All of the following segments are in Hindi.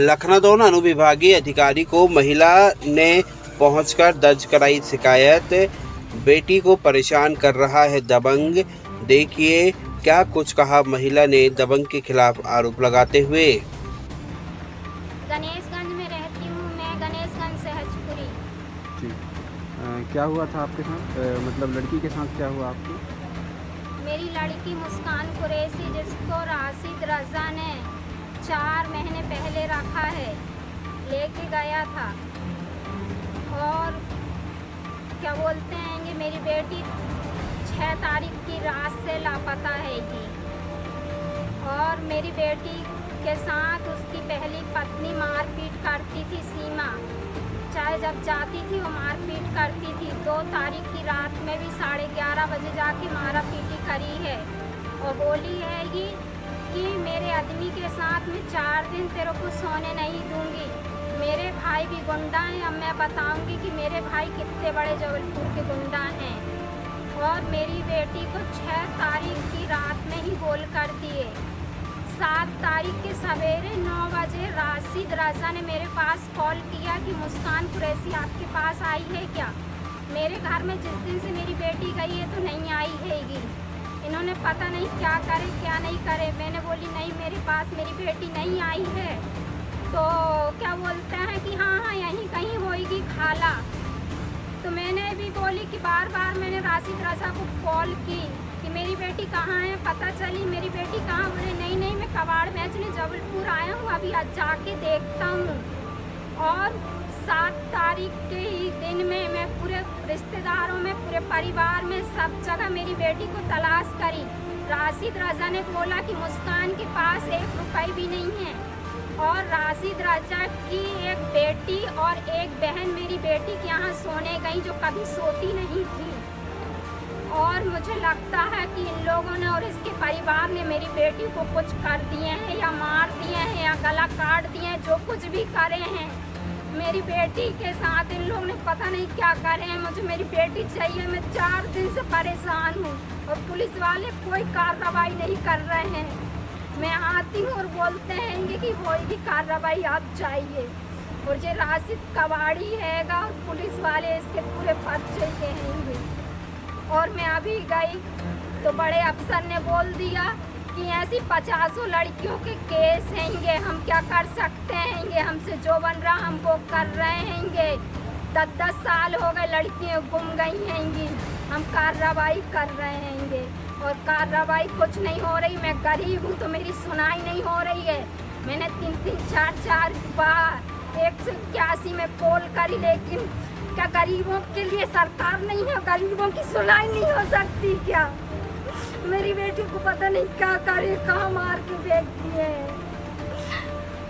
लखनऊ अनुविभागीय अधिकारी को महिला ने पहुंचकर दर्ज कराई शिकायत। बेटी को परेशान कर रहा है दबंग। देखिए क्या कुछ कहा महिला ने दबंग के खिलाफ आरोप लगाते हुए। गणेशगंज में रहती हूँ मैं, गणेशगंज सहजपुरी। क्या हुआ था आपके साथ, मतलब लड़की के साथ क्या हुआ आपकी? मेरी लड़की मुस्कान कुरैशी, जिसको राशिद रजा ने 4 महीने पहले रखा है, लेके गया था। और क्या बोलते हैं कि मेरी बेटी 6 तारीख की रात से लापता है कि और मेरी बेटी के साथ उसकी पहली पत्नी मारपीट करती थी। सीमा चाहे जब जाती थी वो मारपीट करती थी। 2 तारीख की रात में भी 11:30 बजे जाके मारापीटी करी है और बोली है कि मेरे आदमी के साथ में 4 दिन तेरे को सोने नहीं दूंगी। मेरे भाई भी गुंडा हैं। अब मैं बताऊंगी कि मेरे भाई कितने बड़े जबलपुर के गुंडा हैं। और मेरी बेटी को 6 तारीख की रात में ही गोल कर दिए। 7 तारीख के सवेरे 9 बजे राशिद रजा ने मेरे पास कॉल किया कि मुस्कान कुरैशी आपके पास आई है क्या। मेरे घर में जिस दिन से मेरी बेटी गई है तो नहीं आई हैगी। इन्होंने पता नहीं क्या करे क्या नहीं करे। मैंने बोली नहीं, मेरे पास मेरी बेटी नहीं आई है। तो क्या बोलते हैं कि हाँ यहीं कहीं होएगी खाला। तो मैंने भी बोली कि बार बार मैंने राशिद रजा को कॉल की कि मेरी बेटी कहाँ है, पता चली मेरी बेटी कहाँ। बोले नहीं मैं कबाड़ बेचने जबलपुर आया हूँ, अभी आज जाके देखता हूँ। और 7 तारीख के ही दिन में मैं पूरे रिश्तेदारों में, पूरे परिवार में, सब जगह मेरी बेटी को तलाश करी। राशिद रजा ने बोला कि मुस्कान के पास 1 रुपये भी नहीं है। और राशिद रजा की एक बेटी और एक बहन मेरी बेटी के यहाँ सोने गई, जो कभी सोती नहीं थी। और मुझे लगता है कि इन लोगों ने और इसके परिवार ने मेरी बेटी को कुछ कर दिए हैं, या मार दिए हैं, या गला काट दिए हैं, जो कुछ भी करे हैं। मेरी बेटी के साथ इन लोगों ने पता नहीं क्या करे हैं। मुझे मेरी बेटी चाहिए। मैं 4 दिन से परेशान हूँ और पुलिस वाले कोई कार्रवाई नहीं कर रहे हैं। मैं आती हूँ और बोलते हैं कि कोई भी कार्रवाई आप चाहिए। और जो राशिद कबाड़ी हैगा और पुलिस वाले इसके पूरे पर्चे के हैंगे। और मैं अभी गई तो बड़े अफसर ने बोल दिया कि ऐसी 50 लड़कियों के केस हैंगे, हम क्या कर सकते हैंगे, हमसे जो बन रहा हम वो कर रहे हैंगे। 10-10 साल हो गए लड़कियां गुम गई हैंगी, हम कार्रवाई कर रहे हैंगे और कार्रवाई कुछ नहीं हो रही। मैं गरीब हूँ तो मेरी सुनाई नहीं हो रही है। मैंने 3-3, 4-4 बार 181 में कॉल करी, लेकिन क्या गरीबों के लिए सरकार नहीं है? गरीबों की सुनाई नहीं हो सकती क्या? मेरी बेटी को पता नहीं क्या करे, कहाँ मार के फेंक दिए।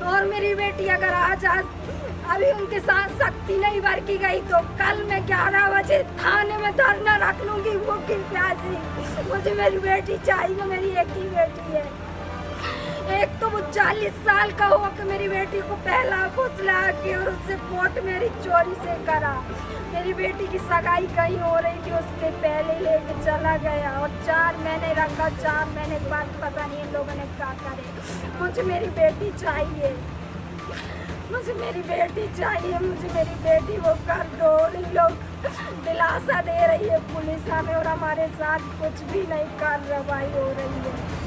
और मेरी बेटी अगर आज अभी उनके साथ सख्ती नहीं बरती गई तो कल मैं 11 बजे थाने में धरना रख लूंगी। वो की प्यासी, मुझे मेरी बेटी चाहिए। मेरी एक ही बेटी है। एक तो वो 40 साल का हो कि मेरी बेटी को पहला फुसला के और उससे कोर्ट मेरी चोरी से करा। मेरी बेटी की सगाई कहीं हो रही थी, उसके पहले लेके चला गया और 4 महीने रखा। 4 महीने के बाद पता नहीं इन लोगों ने क्या करे। मुझे मेरी बेटी चाहिए, मुझे मेरी बेटी चाहिए, मुझे मेरी बेटी वो कर दो। इन लोग दिलासा दे रही है पुलिस हमें और हमारे साथ कुछ भी नहीं कार्रवाई हो रही है।